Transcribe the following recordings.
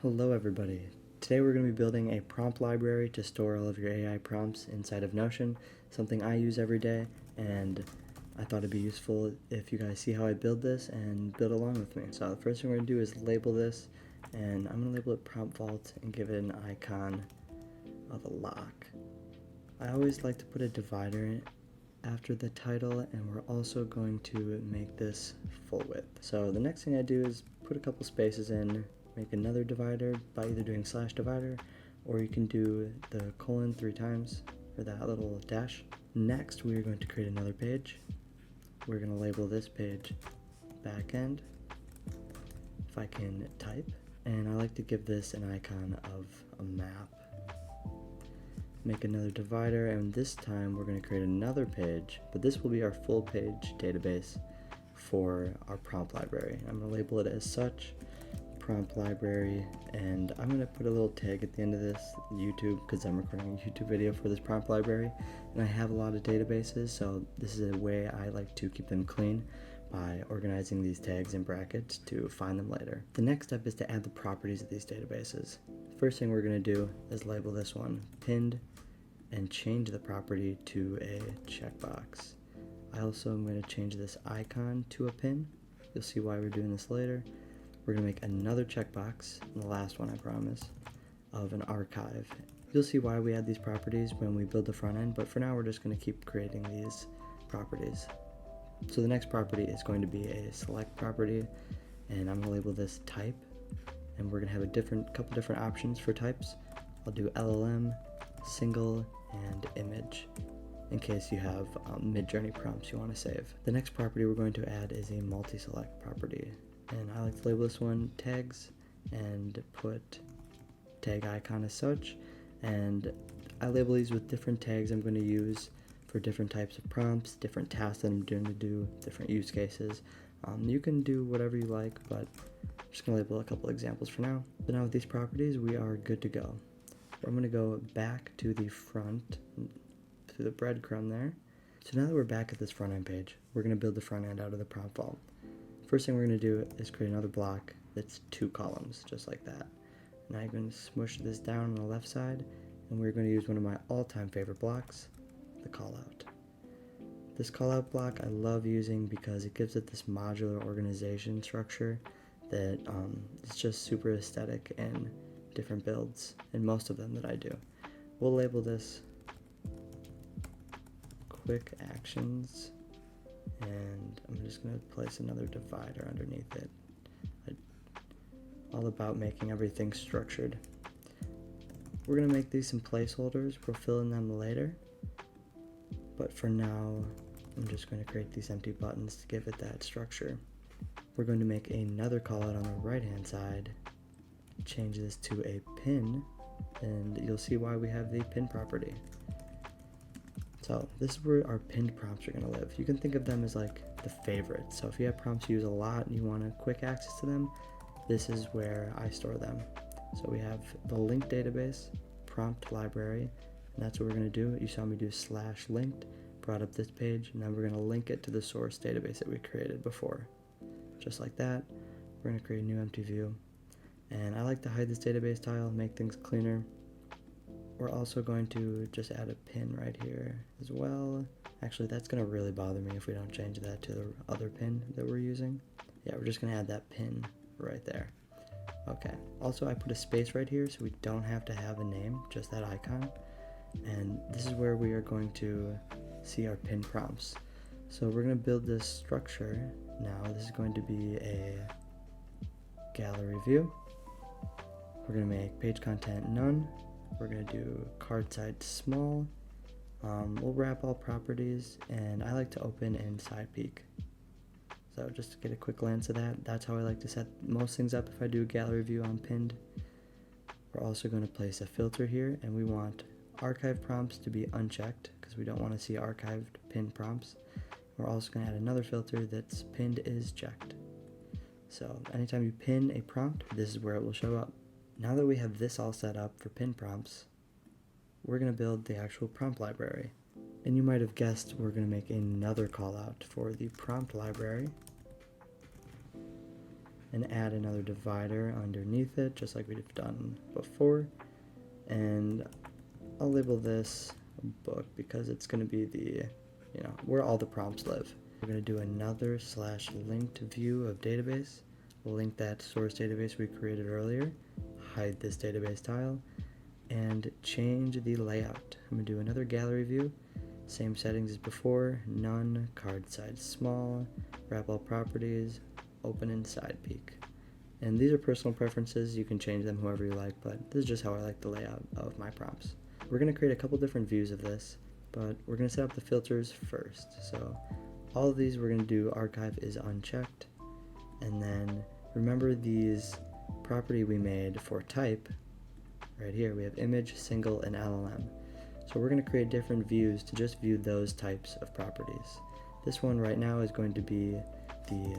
Hello everybody. Today we're going to be building a prompt library to store all of your AI prompts inside of Notion, something I use every day, and I thought it'd be useful if you guys see how I build this and build along with me. So the first thing we're going to do is label this, and I'm going to label it prompt vault and give it an icon of a lock. I always like to put a divider after the title, and we're also going to make this full width. So the next thing I do is put a couple spaces in, make another divider by either doing slash divider, or you can do the colon 3 times for that little dash. Next, we are going to create another page. We're going to label this page Backend, if I can type, and I like to give this an icon of a map. Make another divider, and this time we're going to create another page, but this will be our full page database for our prompt library. I'm going to label it as such, prompt library, and I'm going to put a little tag at the end of this, YouTube, because I'm recording a YouTube video for this prompt library, and I have a lot of databases, so this is a way I like to keep them clean by organizing these tags in brackets to find them later. The next step is to add the properties of these databases. First thing we're going to do is label this one pinned and change the property to a checkbox. I also am going to change this icon to a pin. You'll see why we're doing this later. We're going to make another checkbox, the last one I promise, of an archive. You'll see why we add these properties when we build the front end, but for now we're just going to keep creating these properties. So the next property is going to be a select property, and I'm going to label this type, and we're going to have a couple different options for types. I'll do LLM, single, and image, in case you have mid-journey prompts you want to save. The next property we're going to add is a multi-select property, and I like to label this one tags and put tag icon as such, and I label these with different tags I'm going to use for different types of prompts, different tasks that I'm doing to do, different use cases. You can do whatever you like, but I'm just going to label a couple examples for now. So now with these properties, we are good to go. I'm going to go back to the front, through the breadcrumb there. So now that we're back at this front end page, we're going to build the front end out of the prompt vault. First thing we're going to do is create another block that's 2 columns, just like that. Now I'm going to smush this down on the left side, and we're going to use one of my all-time favorite blocks, the callout. This callout block I love using because it gives it this modular organization structure that is just super aesthetic in different builds, and most of them that I do. We'll label this quick actions, and I'm just going to place another divider underneath it. All about making everything structured. We're going to make these some placeholders. We'll fill in them later, but for now I'm just going to create these empty buttons to give it that structure. We're going to make another callout on the right hand side, change this to a pin, and you'll see why we have the pin property. So this is where our pinned prompts are going to live. You can think of them as like the favorites. So if you have prompts you use a lot and you want a quick access to them, this is where I store them. So we have the linked database, prompt library, and that's what we're going to do. You saw me do /linked, brought up this page, and then we're going to link it to the source database that we created before. Just like that, we're going to create a new empty view. And I like to hide this database tile, make things cleaner. We're also going to just add a pin right here as well. Actually, that's going to really bother me if we don't change that to the other pin that we're using. Yeah, we're just going to add that pin right there. Okay, also I put a space right here so we don't have to have a name, just that icon. And this is where we are going to see our pin prompts. So we're going to build this structure now. This is going to be a gallery view. We're going to make page content none. We're going to do card size small. We'll wrap all properties, and I like to open in side peek. So just to get a quick glance of that, that's how I like to set most things up if I do a gallery view on pinned. We're also going to place a filter here, and we want archive prompts to be unchecked because we don't want to see archived pinned prompts. We're also going to add another filter that's pinned is checked. So anytime you pin a prompt, this is where it will show up. Now that we have this all set up for pin prompts, we're going to build the actual prompt library. And you might have guessed we're going to make another callout for the prompt library. and add another divider underneath it, just like we've done before. And I'll label this book because it's going to be the, where all the prompts live. We're going to do another /linked view of database. We'll link that source database we created earlier, hide this database tile, and change the layout. I'm going to do another gallery view, same settings as before, none, card size small, wrap all properties, open and side peek. And these are personal preferences, you can change them however you like, but this is just how I like the layout of my prompts. We're going to create a couple different views of this, but we're going to set up the filters first. So all of these we're going to do archive is unchecked, and then remember these property we made for type. Right here we have image, single, and LLM. So we're going to create different views to just view those types of properties. This one right now is going to be the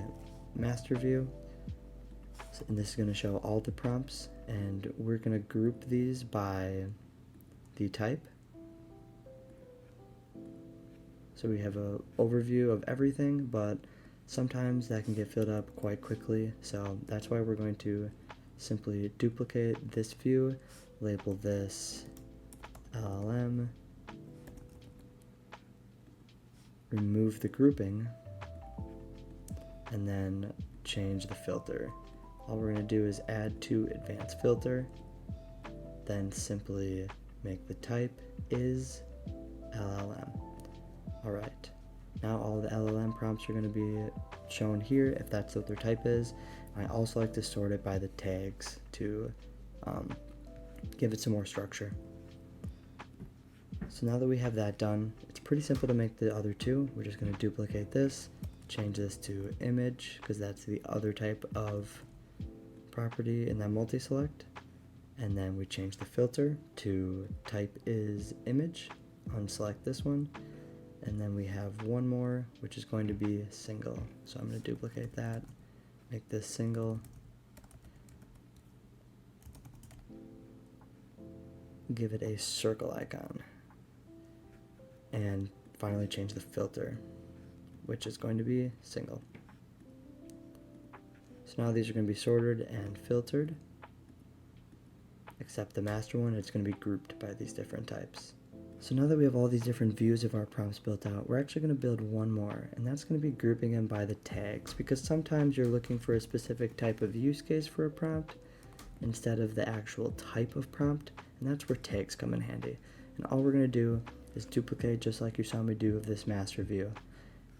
master view, and this is going to show all the prompts, and we're going to group these by the type. So we have an overview of everything, but sometimes that can get filled up quite quickly, so that's why we're going to simply duplicate this view, label this LLM, remove the grouping, and then change the filter. All we're going to do is add to advanced filter, then simply make the type is LLM. Alright, now all the LLM prompts are going to be shown here if that's what their type is. I also like to sort it by the tags to give it some more structure. So now that we have that done, it's pretty simple to make the other two. We're just going to duplicate this, change this to image because that's the other type of property in that multi-select, and then we change the filter to type is image, unselect this one, and then we have one more which is going to be single. So I'm going to duplicate that, make this single, give it a circle icon, and finally change the filter, which is going to be single. So now these are going to be sorted and filtered, except the master one, it's going to be grouped by these different types. So now that we have all these different views of our prompts built out, we're actually going to build one more, and that's going to be grouping them by the tags, because sometimes you're looking for a specific type of use case for a prompt instead of the actual type of prompt, and that's where tags come in handy. And all we're going to do is duplicate just like you saw me do of this master view,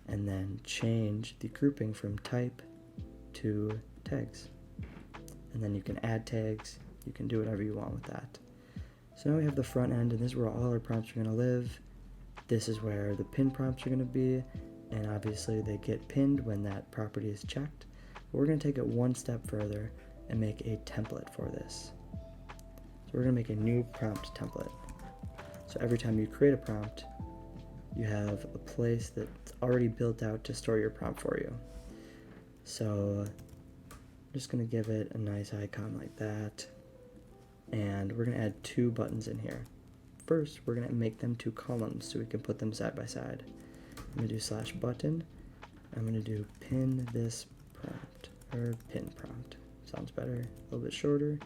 and then change the grouping from type to tags. And then you can add tags, you can do whatever you want with that. So now we have the front end, and this is where all our prompts are going to live. This is where the pin prompts are going to be, and obviously they get pinned when that property is checked. But we're going to take it one step further and make a template for this. So we're going to make a new prompt template. So every time you create a prompt, you have a place that's already built out to store your prompt for you. So I'm just going to give it a nice icon like that. And we're going to add two buttons in here. First, we're going to make them two columns so we can put them side by side. I'm going to do /button. I'm going to do pin this prompt, or pin prompt. Sounds better, a little bit shorter.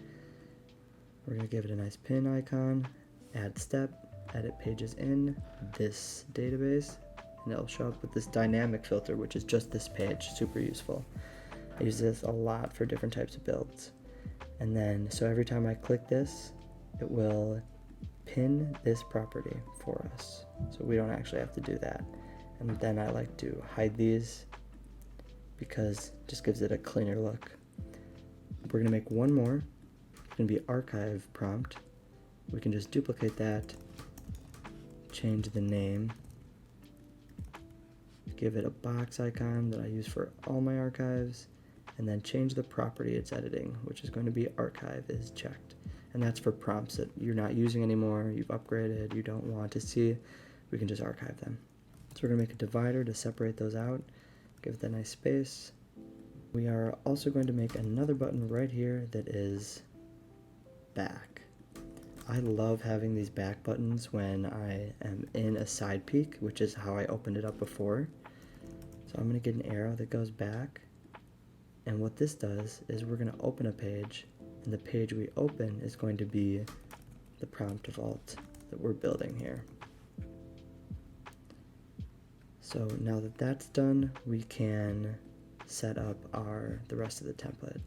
We're going to give it a nice pin icon, add step, edit pages in this database, and it'll show up with this dynamic filter, which is just this page, super useful. I use this a lot for different types of builds. And then, so every time I click this, it will pin this property for us. So we don't actually have to do that. And then I like to hide these because it just gives it a cleaner look. We're going to make one more. It's going to be archive prompt. We can just duplicate that, change the name, give it a box icon that I use for all my archives, and then change the property it's editing, which is going to be archive is checked. And that's for prompts that you're not using anymore, you've upgraded, you don't want to see, we can just archive them. So we're going to make a divider to separate those out, give it that nice space. We are also going to make another button right here that is back. I love having these back buttons when I am in a side peek, which is how I opened it up before. So I'm going to get an arrow that goes back, And what this does is we're going to open a page, and the page we open is going to be the prompt vault that we're building here. So now that that's done, we can set up the rest of the template.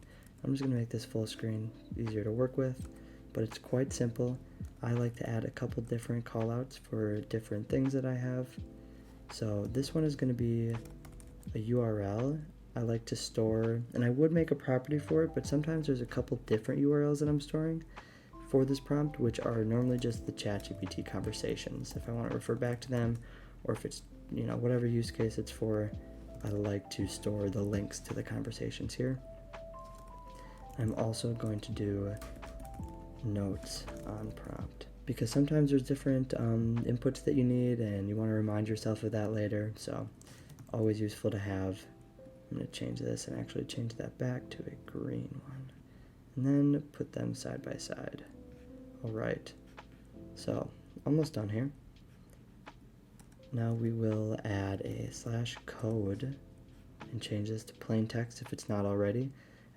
I'm just going to make this full screen easier to work with, but it's quite simple. I like to add a couple different callouts for different things that I have. So this one is going to be a URL. I like to store, and I would make a property for it, but sometimes there's a couple different URLs that I'm storing for this prompt, which are normally just the ChatGPT conversations. If I want to refer back to them, or if it's, whatever use case it's for, I like to store the links to the conversations here. I'm also going to do notes on prompt, because sometimes there's different inputs that you need and you want to remind yourself of that later, so always useful to have. I'm going to change this and actually change that back to a green one, and then put them side by side. Alright, so almost done here. Now we will add a /code and change this to plain text if it's not already,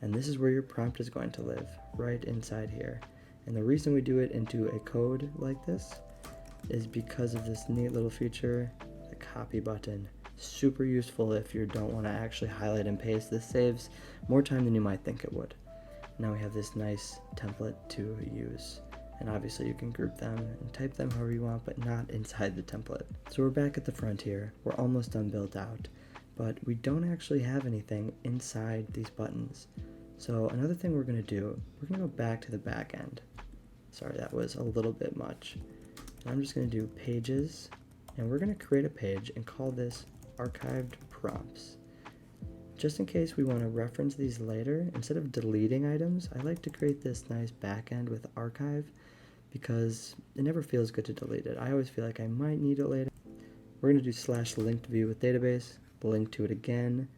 and this is where your prompt is going to live, right inside here. And the reason we do it into a code like this is because of this neat little feature, the copy button. Super useful if you don't want to actually highlight and paste. This saves more time than you might think it would. Now we have this nice template to use, and obviously you can group them and type them however you want, but not inside the template. So we're back at the front here. We're almost done built out, but we don't actually have anything inside these buttons. So another thing we're going to do, we're going to go back to the back end. Sorry, that was a little bit much. I'm just going to do pages, and we're going to create a page and call this archived prompts. Just in case we want to reference these later, instead of deleting items, I like to create this nice backend with archive, because it never feels good to delete it. I always feel like I might need it later. We're going to do /linked view with database, link to it again,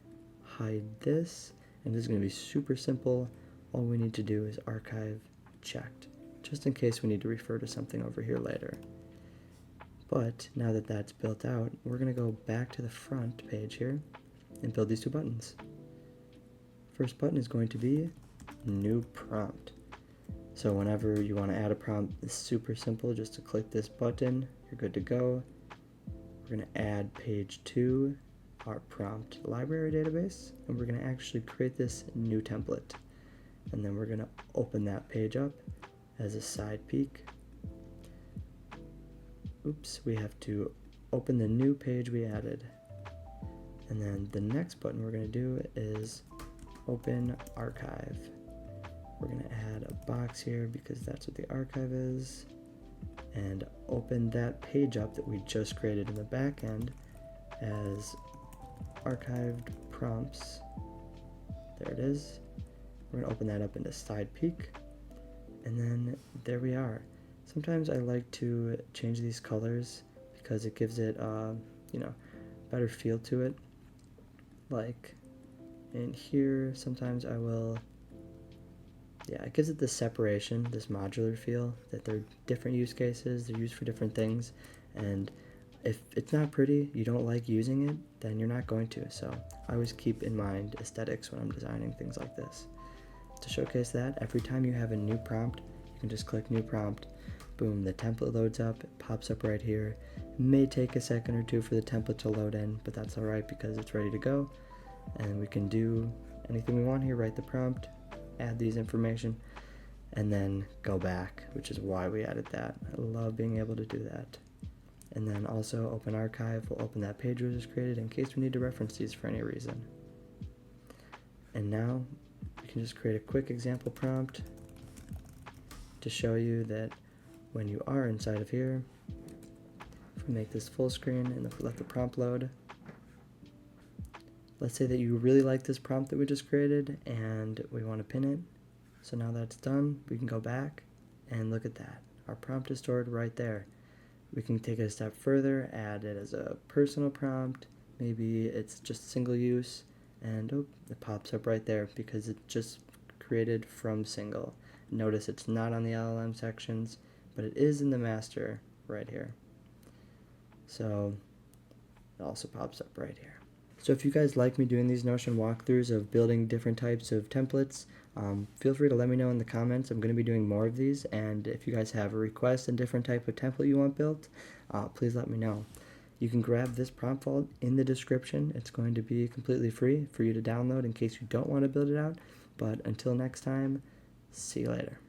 hide this, and this is going to be super simple. All we need to do is archive checked, just in case we need to refer to something over here later. But now that that's built out, we're going to go back to the front page here and build these two buttons. First button is going to be new prompt. So whenever you want to add a prompt, it's super simple, just to click this button, you're good to go. We're going to add page to our prompt library database, and we're going to actually create this new template. And then we're going to open that page up as a side peek. Oops, we have to open the new page we added. And then the next button we're going to do is open archive. We're going to add a box here because that's what the archive is, and open that page up that we just created in the back end as archived prompts. There it is. We're going to open that up into side peek, and then there we are. Sometimes I like to change these colors because it gives it better feel to it. Like in here, sometimes I will, it gives it this separation, this modular feel, that they're different use cases, they're used for different things, and if it's not pretty, you don't like using it, then you're not going to. So I always keep in mind aesthetics when I'm designing things like this. To showcase that, every time you have a new prompt, you can just click new prompt, boom, the template loads up, it pops up right here. It may take a second or two for the template to load in, but that's alright because it's ready to go, and we can do anything we want here, write the prompt, add these information, and then go back, which is why we added that. I love being able to do that. And then also open archive, we'll open that page we just created in case we need to reference these for any reason. And now we can just create a quick example prompt to show you that when you are inside of here, if we make this full screen and let the prompt load, let's say that you really like this prompt that we just created and we want to pin it. So now that's done, we can go back and look at that. Our prompt is stored right there. We can take it a step further, add it as a personal prompt. Maybe it's just single use, and it pops up right there because it's just created from single. Notice it's not on the LLM sections, but it is in the master right here. So it also pops up right here. So if you guys like me doing these Notion walkthroughs of building different types of templates, feel free to let me know in the comments. I'm going to be doing more of these, and if you guys have a request and different type of template you want built, please let me know. You can grab this prompt file in the description. It's going to be completely free for you to download in case you don't want to build it out. But until next time, see you later.